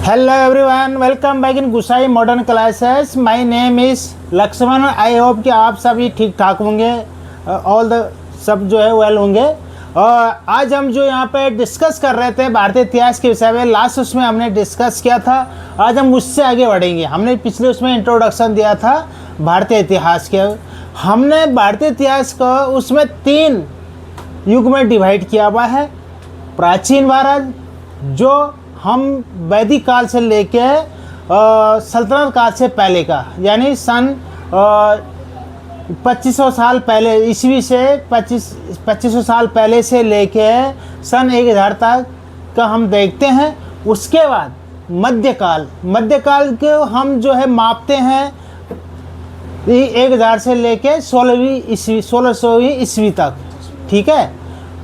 Hello everyone, welcome back in Gusai modern classes. My name is Laxman. I hope कि आप सभी ठीक ठाक होंगे, ऑल द सब जो है वेल होंगे। और आज हम जो यहाँ पे डिस्कस कर रहे थे भारतीय इतिहास के विषय में, लास्ट उसमें हमने डिस्कस किया था। आज हम उससे आगे बढ़ेंगे। हमने पिछले उसमें इंट्रोडक्शन दिया था भारतीय इतिहास के। हमने भारतीय इतिहास को उसमें 3 युग में डिवाइड किया हुआ है। प्राचीन भारत, जो हम वैदिक काल से लेके सल्तनत काल से पहले का, यानी सन 2500 साल पहले, ईस्वी से 2500 साल पहले से लेके सन 1000 तक का हम देखते हैं। उसके बाद मध्यकाल को हम जो है मापते हैं 1000 से लेके 1600वीं ईस्वी तक, ठीक है,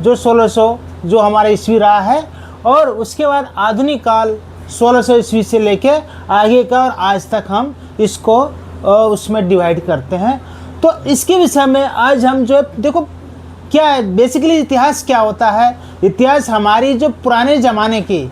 जो 1600 जो हमारा ईस्वी रहा है। और उसके बाद आधुनिक काल 1600 ईस्वी से लेके आगे का, और आज तक हम इसको उसमें डिवाइड करते हैं। तो इसके विषय में आज हम जो देखो क्या है, बेसिकली इतिहास क्या होता है। इतिहास हमारी जो पुराने ज़माने की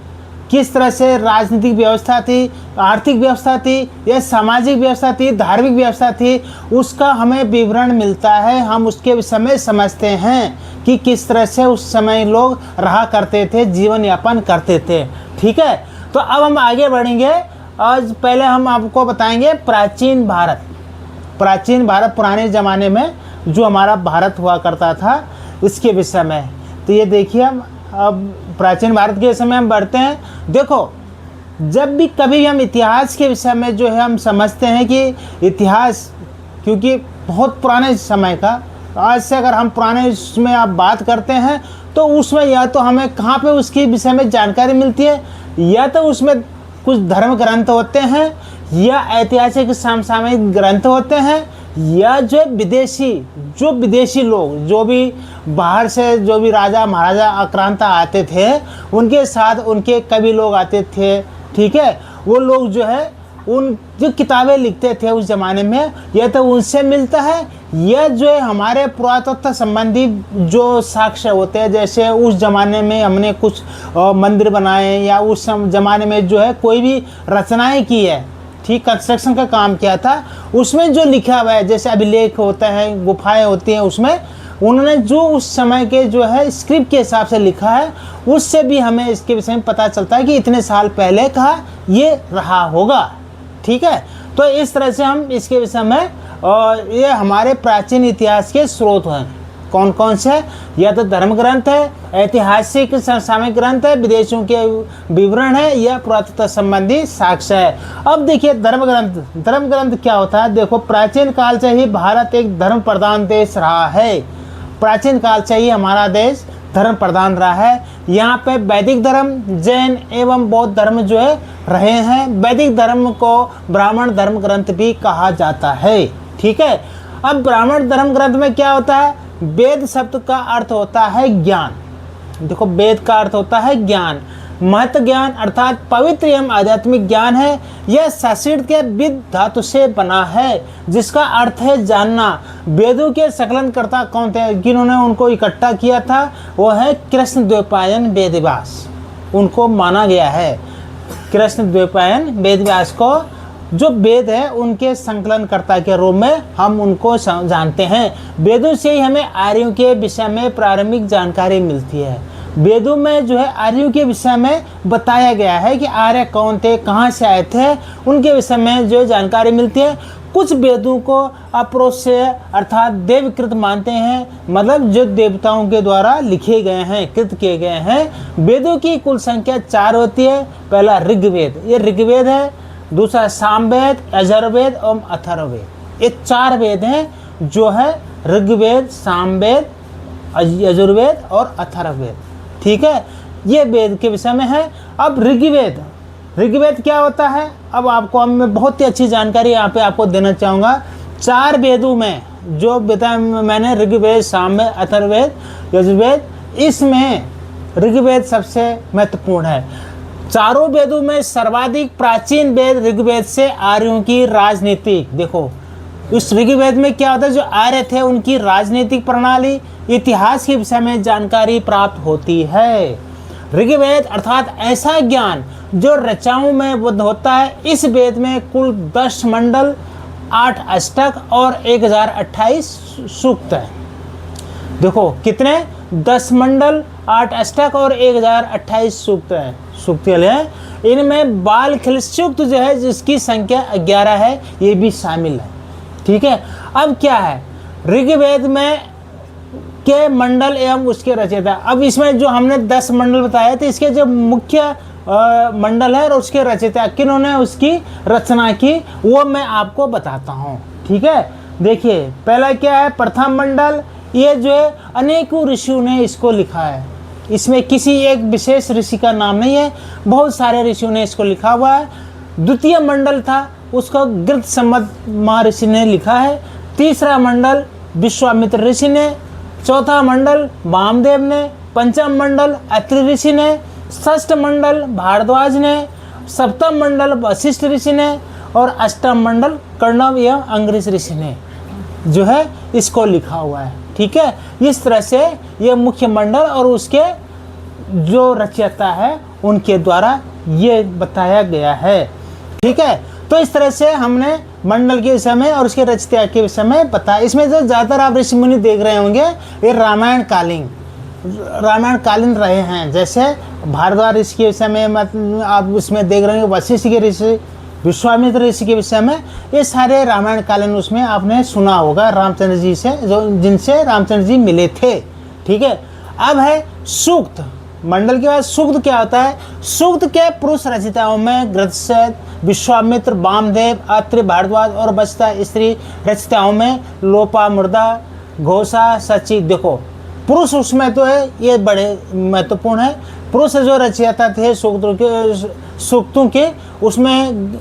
किस तरह से राजनीतिक व्यवस्था थी, आर्थिक व्यवस्था थी, या सामाजिक व्यवस्था थी, धार्मिक व्यवस्था थी, उसका हमें विवरण मिलता है। हम उसके विषय में समझते हैं कि किस तरह से उस समय लोग रहा करते थे, जीवन यापन करते थे, ठीक है। तो अब हम आगे बढ़ेंगे। आज पहले हम आपको बताएंगे प्राचीन भारत, पुराने ज़माने में जो हमारा भारत हुआ करता था, इसके विषय में। तो ये देखिए, हम अब प्राचीन भारत के समय हम बढ़ते हैं। देखो, जब भी कभी हम इतिहास के विषय में जो है हम समझते हैं कि इतिहास, क्योंकि बहुत पुराने समय का, आज से अगर हम पुराने उसमें आप बात करते हैं तो उसमें या तो हमें कहाँ पे उसके विषय में जानकारी मिलती है, या तो उसमें कुछ धर्म ग्रंथ होते हैं, या ऐतिहासिक समसामयिक ग्रंथ होते हैं, या जो विदेशी लोग, जो भी बाहर से जो भी राजा महाराजा आक्रांता आते थे, उनके साथ उनके कवि लोग आते थे, ठीक है। वो लोग जो है उन जो किताबें लिखते थे उस ज़माने में, या तो उनसे मिलता है, या जो है हमारे पुरातत्व संबंधी जो साक्ष्य होते हैं, जैसे उस ज़माने में हमने कुछ मंदिर बनाए, या उस ज़माने में जो है कोई भी रचनाएं की है, ठीक, कंस्ट्रक्शन का काम किया था, उसमें जो लिखा हुआ है, जैसे अभिलेख होता है, गुफाएं होती हैं, उसमें उन्होंने जो उस समय के जो है स्क्रिप्ट के हिसाब से लिखा है, उससे भी हमें इसके विषय में पता चलता है कि इतने साल पहले का ये रहा होगा, ठीक है। तो इस तरह से हम इसके विषय में, और ये हमारे प्राचीन इतिहास के स्रोत हैं। कौन कौन से? या तो धर्म ग्रंथ है, ऐतिहासिक समसामयिक ग्रंथ है, विदेशों के विवरण है, या पुरातत्व संबंधी साक्ष्य है। अब देखिए धर्म ग्रंथ क्या होता है। देखो, प्राचीन काल से ही भारत एक धर्म प्रधान देश रहा है। प्राचीन काल से ही हमारा देश धर्म प्रधान रहा है। यहाँ पे वैदिक धर्म, जैन एवं बौद्ध धर्म जो है रहे हैं। वैदिक धर्म को ब्राह्मण धर्म ग्रंथ भी कहा जाता है, ठीक है। अब ब्राह्मण धर्म ग्रंथ में क्या होता है? वेद शब्द का अर्थ होता है ज्ञान। देखो, वेद का अर्थ होता है ज्ञान, महत ज्ञान, अर्थात पवित्र एवं आध्यात्मिक ज्ञान है। यह संस्कृत के विद धातु से बना है, जिसका अर्थ है जानना। वेदों के संकलनकर्ता कौन थे, जिन्होंने उनको इकट्ठा किया था? वो है कृष्णद्वैपायन वेदव्यास। उनको माना गया है, कृष्णद्वैपायन वेदव्यास को, जो वेद है उनके संकलनकर्ता के रूप में हम उनको जानते हैं। वेदों से ही हमें आर्यों के विषय में प्रारंभिक जानकारी मिलती है। वेदों में जो है आर्यों के विषय में बताया गया है कि आर्य कौन थे, कहाँ से आए थे, उनके विषय में जो जानकारी मिलती है। कुछ वेदों को अपरोक्ष अर्थात देवकृत मानते हैं, मतलब जो देवताओं के द्वारा लिखे गए हैं, कृत किए गए हैं। वेदों की कुल संख्या 4 होती है। पहला ऋग्वेद, ये ऋग्वेद है। दूसरा सामवेद, यजुर्वेद और अथर्ववेद। ये 4 वेद हैं जो है ऋग्वेद, सामवेद, यजुर्वेद और अथर्ववेद, ठीक है। ये वेद के विषय में है। अब ऋग्वेद क्या होता है? अब आपको मैं बहुत ही अच्छी जानकारी यहाँ पे आपको देना चाहूँगा। 4 वेदों में जो बताया मैंने, ऋग्वेद, सामवेद, अथर्ववेद, यजुर्वेद, इसमें ऋग्वेद सबसे महत्वपूर्ण है। चारों वेदों में सर्वाधिक प्राचीन वेद ऋग्वेद से आर्यों की राजनीतिक, देखो इस ऋग्वेद में क्या होता है, जो आर्य थे उनकी राजनीतिक प्रणाली, इतिहास के विषय में जानकारी प्राप्त होती है। ऋग्वेद अर्थात ऐसा ज्ञान जो रचाओं में बुद्ध होता है। इस वेद में कुल 10 मंडल, 8 अष्टक और 1028 सूक्त है। देखो कितने, 10 मंडल, 8 अष्टक और 1028 सूक्त है, सूक्त है। इनमें बाल खिल सूक्त जो है जिसकी संख्या 11 है, ये भी शामिल है। ठीक है, अब क्या है, ऋग्वेद में के मंडल एवं उसके रचयिता। अब इसमें जो हमने 10 मंडल बताए थे, इसके जो मुख्य मंडल है और उसके रचयिता किन्होंने उसकी रचना की, वो मैं आपको बताता हूँ। ठीक है, देखिए पहला क्या है, प्रथम मंडल, ये जो है अनेकों ऋषियों ने इसको लिखा है। इसमें किसी एक विशेष ऋषि का नाम नहीं है, बहुत सारे ऋषियों ने इसको लिखा हुआ है। द्वितीय मंडल था, उसको गृहसम्मत महर्षि ने लिखा है। तीसरा मंडल विश्वामित्र ऋषि ने, चौथा मंडल वामदेव ने, पंचम मंडल अत्रि ऋषि ने, षष्ठ मंडल भारद्वाज ने, सप्तम मंडल वशिष्ठ ऋषि ने और अष्टम मंडल कर्णव एवं अंगरीष ऋषि ने जो है इसको लिखा हुआ है। ठीक है, इस तरह से ये मुख्य मंडल और उसके जो रचयिता है उनके द्वारा ये बताया गया है। ठीक है, तो इस तरह से हमने मंडल के विषय में और उसके रचयिता के विषय में बताया। इसमें जो ज़्यादातर आप ऋषि मुनि देख रहे होंगे ये रामायण कालीन रहे हैं। जैसे भारद्वाज ऋषि के विषय में आप उसमें देख रहे होंगे, वशिष्ठ के ऋषि, विश्वामित्र ऋषि के विषय में, ये सारे रामायण कालीन उसमें आपने सुना होगा रामचंद्र जी से, जो जिनसे रामचंद्र जी मिले थे। ठीक है, अब है सूक्त। मंडल के बाद सूक्त क्या होता है, सूक्त के पुरुष रचयिताओं में गृहस्थ, विश्वामित्र, वामदेव, अत्रि, भारद्वाज और बचता स्त्री रचयिताओं में लोपामुद्रा, घोषा, सची। देखो पुरुष उसमें तो है, ये बड़े महत्वपूर्ण है। पुरुष जो रचयिता थे सूक्तों के, उसमें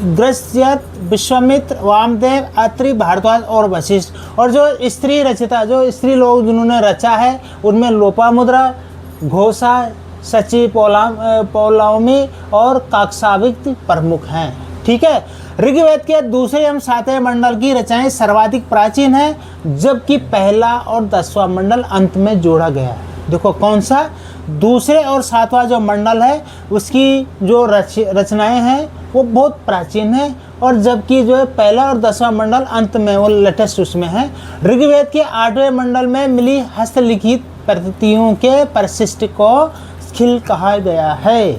गृहस्थ, विश्वामित्र, वामदेव, अत्रि, भारद्वाज और वशिष्ठ। और जो स्त्री रचयिता, जो स्त्री लोग जिन्होंने रचा है, उनमें लोपामुद्रा, घोषा, सची, पौलामी और काकसावित प्रमुख हैं। ठीक है, ऋग्वेद के दूसरे एवं सातवें मंडल की रचनाएं सर्वाधिक प्राचीन है, जबकि पहला और 10वां मंडल अंत में जोड़ा गया है। देखो कौन सा, दूसरे और 7वां जो मंडल है उसकी जो रचनाएं हैं वो बहुत प्राचीन है, और जबकि जो है पहला और 10वां मंडल अंत में, वो लेटेस्ट उसमें है। ऋग्वेद के 8वें मंडल में मिली हस्तलिखित प्रतियों के परिशिष्ट को खिल कहा गया है।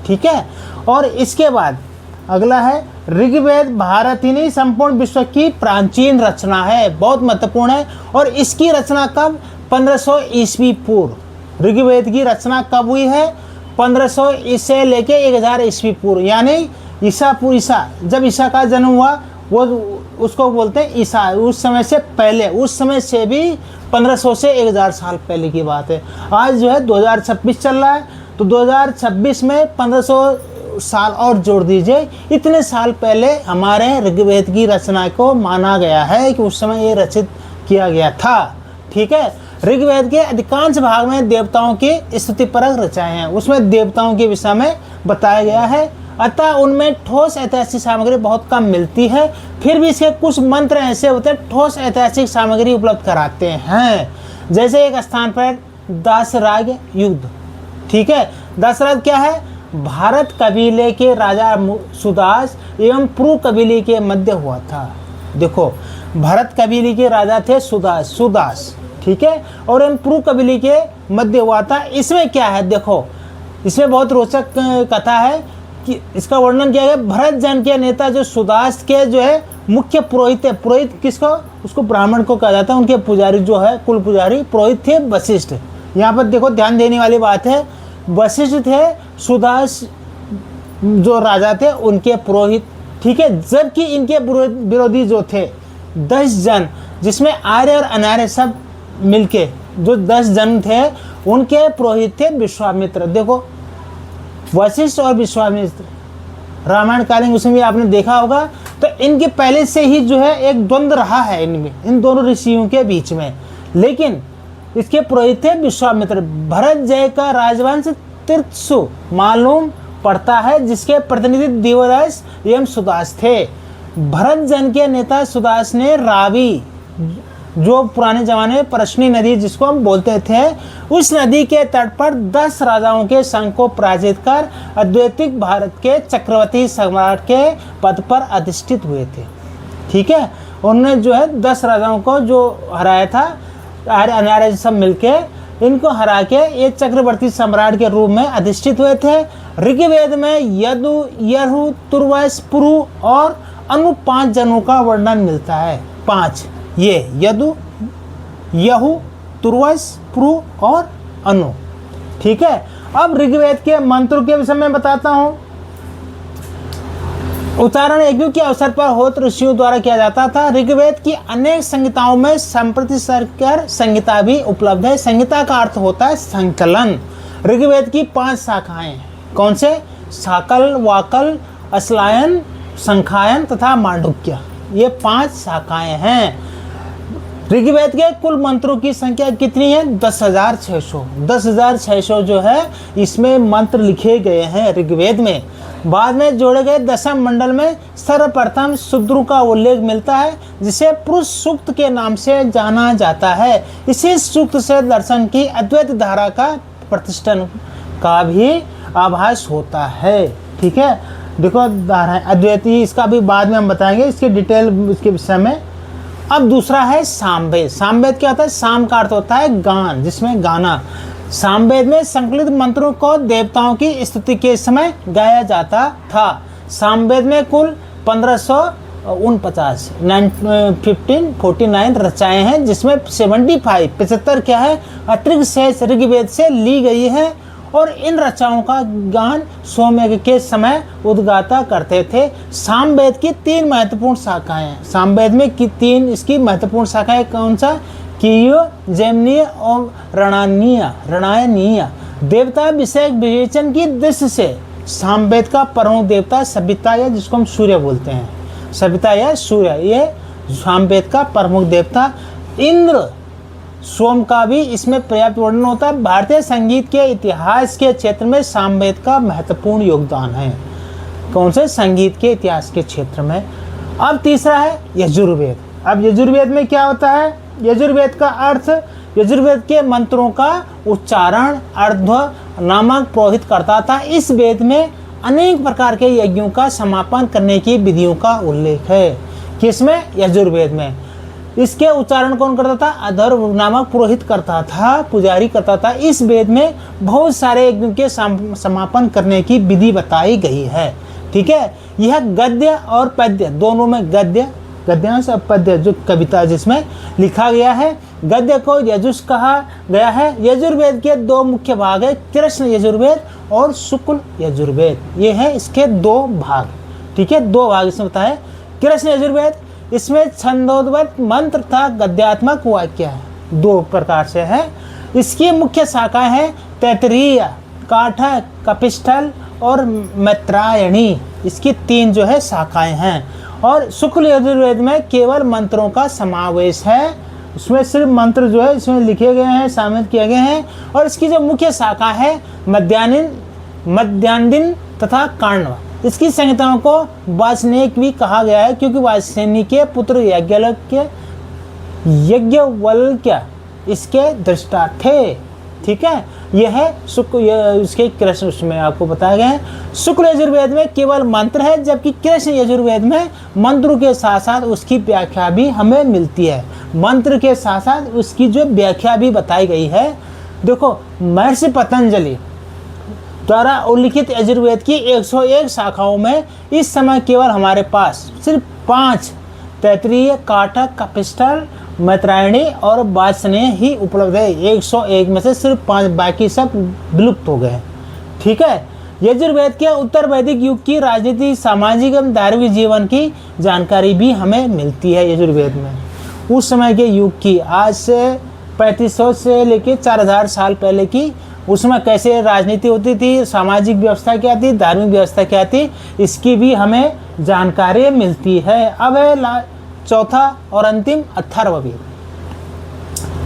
ठीक है, और इसके बाद अगला है ऋग्वेद भारत ही नहीं संपूर्ण विश्व की प्राचीन रचना है, बहुत महत्वपूर्ण है। और इसकी रचना कब, 1500 ईस्वी पूर्व। ऋग्वेद की रचना कब हुई है, 1500 से लेके 1000 ईस्वी पूर्व, यानी ईसा जब ईसा का जन्म हुआ, वो उसको बोलते हैं ईसा। उस समय से पहले, उस समय से भी 1500 से 1000 साल पहले की बात है। आज जो है 2026 चल रहा है, तो 2026 में 1500 साल और जोड़ दीजिए। इतने साल पहले हमारे ऋग्वेद की रचना को माना गया है कि उस समय ये रचित किया गया था। ठीक है, ऋग्वेद के अधिकांश भाग में देवताओं की स्तुतिपरक रचनाएं हैं, उसमें देवताओं के विषय में बताया गया है। अतः उनमें ठोस ऐतिहासिक सामग्री बहुत कम मिलती है, फिर भी इसके कुछ मंत्र ऐसे होते हैं ठोस ऐतिहासिक सामग्री उपलब्ध कराते हैं। जैसे एक स्थान पर दासराग युद्ध। ठीक है, दासराग क्या है, भारत कबीले के राजा सुदास एवं पुरु कबीले के मध्य हुआ था। देखो भरत कबीले के राजा थे सुदास। ठीक है, और इन पुरु कबीले के मध्य हुआ था। इसमें क्या है, देखो इसमें बहुत रोचक कथा है कि इसका वर्णन किया गया। भरत जन के नेता जो सुदास के जो है मुख्य पुरोहित है, पुरोहित किसको, उसको ब्राह्मण को कहा जाता है। उनके पुजारी जो है, कुल पुजारी पुरोहित थे वशिष्ठ। यहाँ पर देखो ध्यान देने वाली बात है, वशिष्ठ थे, सुदास जो राजा थे उनके पुरोहित। ठीक है, जबकि इनके विरोधी जो थे 10 जन, जिसमें आर्य और अनार्य सब मिलके जो 10 जन थे, उनके पुरोहित थे विश्वामित्र। देखो वशिष्ठ और विश्वामित्र रामायण कालीन उसमें भी आपने देखा होगा। तो इनके पहले से ही जो है एक द्वंद्व रहा है इनमें, इन दोनों ऋषियों के बीच में। लेकिन इसके पुरोहित थे विश्वामित्र। भरत जय का राजवंश तीर्थसु मालूम पड़ता है, जिसके प्रतिनिधि दिवदास एवं सुदास थे। भरत जन के नेता सुदास ने रावी जो पुराने ज़माने में प्रश्नी नदी जिसको हम बोलते थे, उस नदी के तट पर 10 राजाओं के संघ को पराजित कर अद्वैतिक भारत के चक्रवर्ती सम्राट के पद पर अधिष्ठित हुए थे। ठीक है, उन्होंने जो है 10 राजाओं को जो हराया था, आर्य सब मिलके इनको हरा के ये चक्रवर्ती सम्राट के रूप में अधिष्ठित हुए थे। ऋग्वेद में यदु, यरहु, तुर्वस, पुरु और अनु 5 जनों का वर्णन मिलता है। 5 ये यदु, यहु, तुर्वस, पुरु और अनु। ठीक है, अब ऋग्वेद के मंत्रों के विषय में बताता हूँ। उच्चारण यज्ञों के अवसर पर होत ऋषियों द्वारा किया जाता था। ऋग्वेद की अनेक संहिताओं में संप्रतिसर्कर संहिता भी उपलब्ध है। संहिता का अर्थ होता है संकलन। ऋग्वेद की 5 शाखाएं कौन से? शाकल, वाकल, अश्लायन, संखायन तथा मांडुक्य, ये 5 शाखाएं हैं। ऋग्वेद के कुल मंत्रों की संख्या कितनी है? 10,600। 10,600 जो है इसमें मंत्र लिखे गए हैं ऋग्वेद में। बाद में जोड़े गए दशम मंडल में सर्वप्रथम शूद्र का उल्लेख मिलता है, जिसे पुरुष सूक्त के नाम से जाना जाता है। इसी सूक्त से दर्शन की अद्वैत धारा का प्रतिष्ठान का भी आभास होता है। ठीक है, देखो धारा अद्वैती, इसका भी बाद में हम बताएंगे इसके डिटेल इसके विषय में। अब दूसरा है सामवेद। सामवेद क्या होता है? साम का अर्थ होता है गान, जिसमें गाना। सामवेद में संकलित मंत्रों को देवताओं की स्तुति के समय गाया जाता था। सामवेद में कुल 1549 रचनाएं हैं, जिसमें 75 क्या है अतिरिक्त शेष ऋग्वेद से ली गई है। और इन रचनाओं का गान सोमयज्ञ के समय उद्गाता करते थे। सामवेद की 3 महत्वपूर्ण शाखाएं हैं। सामवेद में की 3 इसकी महत्वपूर्ण शाखाएं कौन सा? कीयो, जैमिनीय और रणायनीय। देवता विषय विवेचन की दृष्टि से सामवेद का प्रमुख देवता सविता, या जिसको हम सूर्य बोलते हैं, सविता या सूर्य, ये सामवेद का प्रमुख देवता। इंद्र, सोम का भी इसमें पर्याप्त वर्णन होता है। भारतीय संगीत के इतिहास के क्षेत्र में सामवेद का महत्वपूर्ण योगदान है। कौन से? संगीत के इतिहास के क्षेत्र में। अब तीसरा है यजुर्वेद। अब यजुर्वेद में क्या होता है? यजुर्वेद का अर्थ, यजुर्वेद के मंत्रों का उच्चारण अर्ध नामक पुरोहित करता था। इस वेद में अनेक प्रकार के यज्ञों का समापन करने की विधियों का उल्लेख है। किसमें? यजुर्वेद में। इसके उच्चारण कौन करता था? अधर्व नामक पुरोहित करता था, पुजारी करता था। इस वेद में बहुत सारे यज्ञों के समापन करने की विधि बताई गई है। ठीक है, यह गद्य और पद्य दोनों में, गद्यांश और पद्य जो कविता जिसमें लिखा गया है। गद्य को यजुष कहा गया है। यजुर्वेद के 2 मुख्य भाग है, कृष्ण यजुर्वेद और शुक्ल यजुर्वेद। ये है इसके 2 भाग। ठीक है, 2 भाग इसमें बताया। कृष्ण यजुर्वेद, इसमें छंदोद्वत मंत्र तथा गद्यात्मक वाक्य है, 2 प्रकार से है। इसकी मुख्य शाखा है तैतरीय, काठक, कपिस्थल और मैत्रायणी। इसकी 3 जो है शाखाएं हैं। और शुक्ल यजुर्वेद में केवल मंत्रों का समावेश है। उसमें सिर्फ मंत्र जो है इसमें लिखे गए हैं, शामिल किए गए हैं। और इसकी जो मुख्य शाखा है मध्यान्दिन तथा काण्व। इसकी संहिताओं को वासनेक भी कहा गया है, क्योंकि वासनी के पुत्र यज्ञवल्क्य इसके दृष्टा थे। ठीक है, यह है इसके कृष्ण उसमें आपको बताया गया है। शुक्ल यजुर्वेद में केवल मंत्र है, जबकि कृष्ण यजुर्वेद में मंत्र के साथ साथ उसकी व्याख्या भी हमें मिलती है। मंत्र के साथ साथ उसकी जो व्याख्या भी बताई गई है। देखो, महर्षि पतंजलि द्वारा उल्लिखित यजुर्वेद की 101 शाखाओं में इस समय केवल हमारे पास सिर्फ 5 तैतरीय, काठक, कपिस्थल, मैत्रायणी और वासनेय ही उपलब्ध है। 101 में से सिर्फ 5, बाकी सब विलुप्त हो गए। ठीक है, यजुर्वेद के उत्तर वैदिक युग की राजनीति, सामाजिक एवं धार्मिक जीवन की जानकारी भी हमें मिलती है यजुर्वेद में। उस समय के युग की, आज से 3500 से लेकर 4000 साल पहले की, उसमें कैसे राजनीति होती थी, सामाजिक व्यवस्था क्या थी, धार्मिक व्यवस्था क्या थी, इसकी भी हमें जानकारी मिलती है। अब है चौथा और अंतिम अथर्ववेद।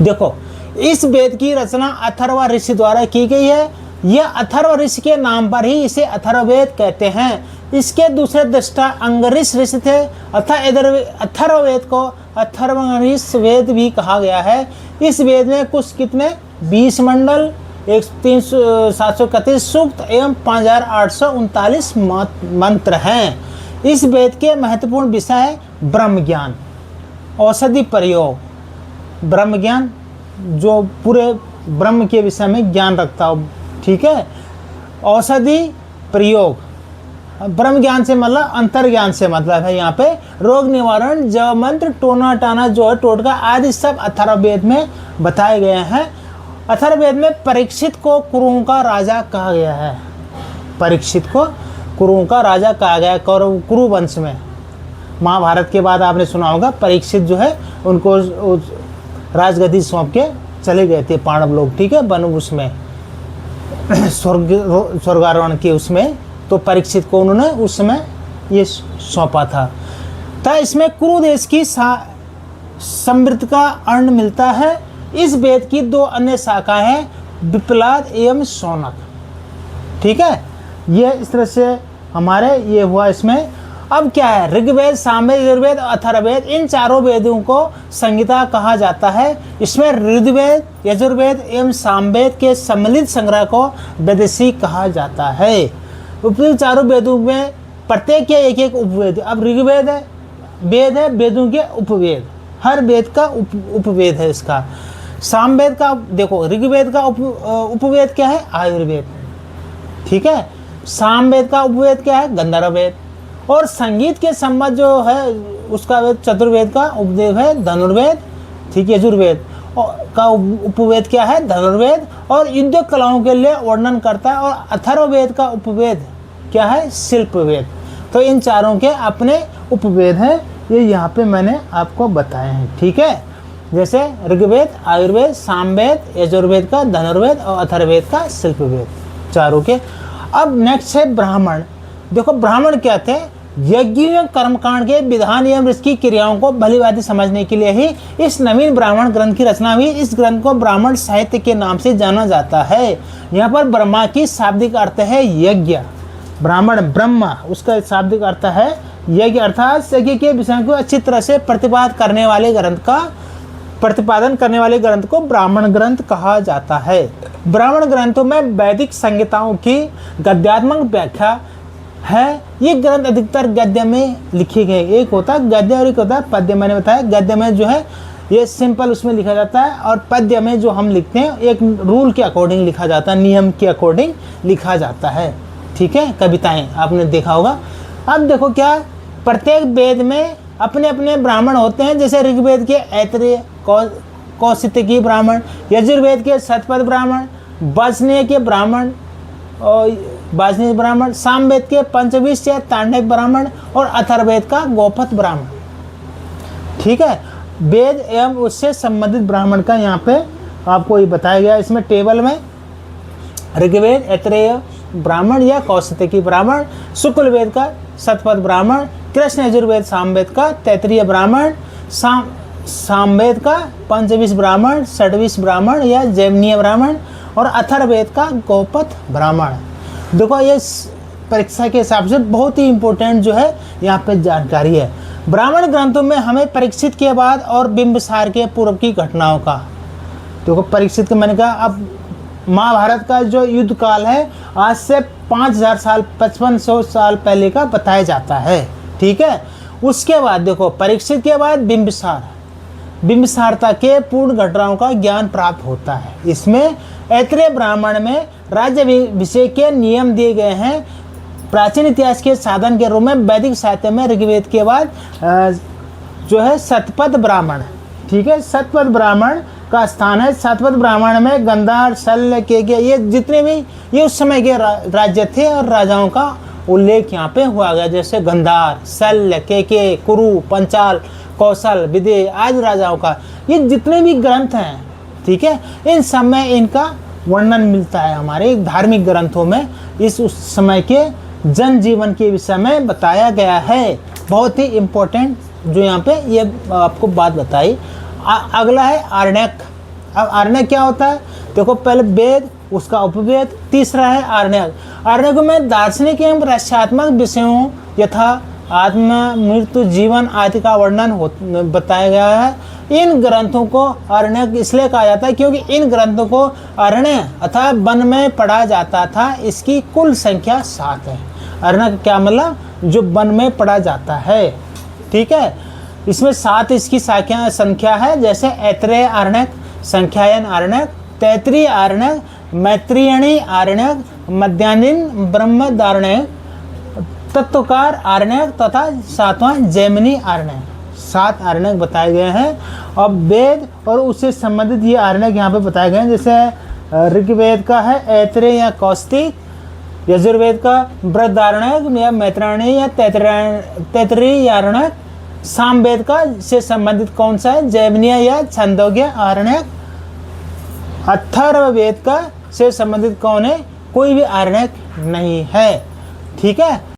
देखो, इस वेद की रचना अथर्व ऋषि द्वारा की गई है। यह अथर्व ऋषि के नाम पर ही इसे अथर्ववेद कहते हैं। इसके दूसरे दृष्टा अंगरीष ऋषि थे। अथर्ववेद को अथर्वंगरीष वेद भी कहा गया है। इस वेद में कुछ कितने 20 मंडल, 731 सूक्त एवं 5839 मंत्र हैं। इस वेद के महत्वपूर्ण विषय है ब्रह्म ज्ञान, औषधि प्रयोग, ब्रह्म ज्ञान जो पूरे ब्रह्म के विषय में ज्ञान रखता हो, ठीक है। औषधि प्रयोग, ब्रह्म ज्ञान से मतलब अंतर ज्ञान से मतलब है यहाँ पे। रोग निवारण, जप मंत्र, टोना टाना जो है टोटका आदि सब अथर्ववेद में बताए गए हैं। अथर्ववेद में परीक्षित को कुरुओं का राजा कहा गया है। परीक्षित को कुरुओं का राजा कहा गया है कुरु वंश में। महाभारत के बाद आपने सुना होगा परीक्षित जो है उनको राजगद्दी सौंप के चले गए थे पांडव लोग, ठीक है, वनवास में, स्वर्गारोहण के उसमें, तो परीक्षित को उन्होंने उस समय ये सौंपा था। तो इसमें कुरु देश की समृद्धि का अन्न मिलता है। इस वेद की 2 अन्य शाखाएं हैं, विप्लाद एवं शौनक, ठीक है। ये इस तरह से हमारे ये हुआ इसमें। अब क्या है, ऋग्वेद, सामवेद, यजुर्वेद और अथर्ववेद, इन चारों वेदों को संहिता कहा जाता है। इसमें ऋग्वेद, यजुर्वेद एवं सामवेद के सम्मिलित संग्रह को वैदेशिक कहा जाता है। उपयुक्त चारों वेदों में प्रत्येक के एक एक उपवेद। अब ऋग्वेद है, वेद है, वेदों के उपवेद, हर वेद का उपवेद है इसका। सामवेद का देखो, ऋग्वेद का उपवेद क्या है, आयुर्वेद, ठीक है। सामवेद का उपवेद क्या है, गंधर्व वेद। और संगीत के संबंध जो है उसका वेद, चतुर्वेद का उपवेद है धनुर्वेद, ठीक है। यजुर्वेद का उपवेद क्या है, धनुर्वेद, और युद्ध कलाओं के लिए वर्णन करता है। और अथर्ववेद का उपवेद क्या है, शिल्पवेद। तो इन चारों के अपने उपवेद हैं, ये यहाँ पे मैंने आपको बताए हैं, ठीक है। जैसे ऋग्वेद, आयुर्वेद, सामवेद, यजुर्वेद का, धनुर्वेद और अथर्ववेद का शिल्पवेद, चारों के। अब नेक्स्ट है ब्राह्मण। देखो ब्राह्मण क्या थे, यज्ञ कर्मकांड के विधान एवं इसकी क्रियाओं को भलीभांति समझने के लिए ही इस नवीन ब्राह्मण ग्रंथ की रचना हुई। इस ग्रंथ को ब्राह्मण साहित्य के नाम से जाना जाता है। यहाँ पर ब्रह्मा की शाब्दिक अर्थ है यज्ञ, ब्राह्मण ब्रह्मा, उसका शाब्दिक अर्थ है यज्ञ, अर्थात यज्ञ के विषय को अच्छी तरह से प्रतिपादन करने वाले ग्रंथ को ब्राह्मण ग्रंथ कहा जाता है। ब्राह्मण ग्रंथों में वैदिक संहिताओं की गद्यात्मक व्याख्या है। ये ग्रंथ अधिकतर गद्य में लिखे गए, एक होता है गद्य और एक होता है पद्य। मैंने बताया गद्य में जो है ये सिंपल उसमें लिखा जाता है, और पद्य में जो हम लिखते हैं एक रूल के अकॉर्डिंग लिखा जाता है, नियम के अकॉर्डिंग लिखा जाता है, ठीक है। कविताएं आपने देखा होगा। अब देखो क्या, प्रत्येक वेद में अपने अपने ब्राह्मण होते हैं। जैसे ऋग्वेद के ऐतरेय कौशितकी ब्राह्मण, यजुर्वेद के शतपथ ब्राह्मण, वाजपेयी के ब्राह्मण और वाजपेयी ब्राह्मण, सामवेद के पंचविंश या तांडव ब्राह्मण, और अथर्ववेद का गौपथ ब्राह्मण, ठीक है। वेद एवं उससे संबंधित ब्राह्मण का यहाँ पे आपको ये बताया गया इसमें टेबल में। ऋग्वेद ऐतरेय ब्राह्मण या कौशितकी ब्राह्मण, शुक्ल वेद का शतपथ ब्राह्मण, कृष्ण यजुर्वेद सामवेद का तैतरीय ब्राह्मण, सामवेद का पंचविंश ब्राह्मण, षड्विश ब्राह्मण या जैमिनीय ब्राह्मण, और अथर्ववेद का गौपथ ब्राह्मण। देखो ये परीक्षा के हिसाब से बहुत ही इम्पोर्टेंट जो है यहाँ पे जानकारी है। ब्राह्मण ग्रंथों में हमें परीक्षित के बाद और बिंबिसार के पूर्व की घटनाओं का, देखो परीक्षित का मैंने कहा, अब महाभारत का जो युद्ध काल है आज से 5000 साल 5500 साल पहले का बताया जाता है, ठीक है। उसके बाद देखो परीक्षित के बाद बिंबिसारता के पूर्ण घटनाओं का ज्ञान प्राप्त होता है। इसमें ऐतरेय ब्राह्मण में राज्याभिषेक के नियम दिए गए हैं। प्राचीन इतिहास के साधन के रूप में वैदिक साहित्य में ऋग्वेद के बाद जो है शतपथ ब्राह्मण, ठीक है, शतपथ ब्राह्मण का स्थान है। शतपथ ब्राह्मण में गंधार, शल्य, केके, ये जितने भी ये उस समय के राज्य थे और राजाओं का उल्लेख यहाँ पे हुआ गया। जैसे गंधार, शल्य, केके, कुरु, पंचाल, कौशल, विदेह आदि राजाओं का ये जितने भी ग्रंथ हैं, ठीक है, इन सब में इनका वर्णन मिलता है। हमारे धार्मिक ग्रंथों में इस उस समय के जन जीवन के विषय में बताया गया है। बहुत ही इम्पोर्टेंट जो यहाँ पे ये आपको बात बताई। अगला है आरण्यक। अब आरण्यक क्या होता है, देखो पहले वेद उसका उपवेद। तीसरा है आरण्यक। आरण्यक में दार्शनिक एवं रहस्यात्मक विषयों यथा आत्मा, मृत्यु, जीवन आदि का वर्णन बताया गया है। इन ग्रंथों को आरण्यक इसलिए कहा जाता है क्योंकि इन ग्रंथों को अरण्य अथवा वन में पढ़ा जाता था। इसकी कुल संख्या 7 है। अरण्यक क्या मतलब? जो वन में पढ़ा जाता है, ठीक है। इसमें 7 इसकी संख्या है, जैसे ऐत्रेय आरण्यक, संख्यायन आरण्यक, तैत्तिरीय आरण्यक, मैत्रेयणी आरण्यक, मध्याह्निन ब्रह्मदारण्यक, तत्वकार आरण्यक तथा 7वां जैमिनी आरण्यक। 7 आरण्यक बताए गए हैं। अब वेद और उससे संबंधित ये आरण्यक यहाँ पे बताए गए हैं। जैसे ऋग्वेद का है ऐत्रेय या कौस्तिक, यजुर्वेद का बृहदारण्यक या मैत्रेयणी या तैत्तिरीय आरण्यक, सामवेद का से संबंधित कौन सा है? जैमिनीय या छंदोग्य आरण्यक। अथर्ववेद का से संबंधित कौन है? कोई भी आरण्यक नहीं है, ठीक है।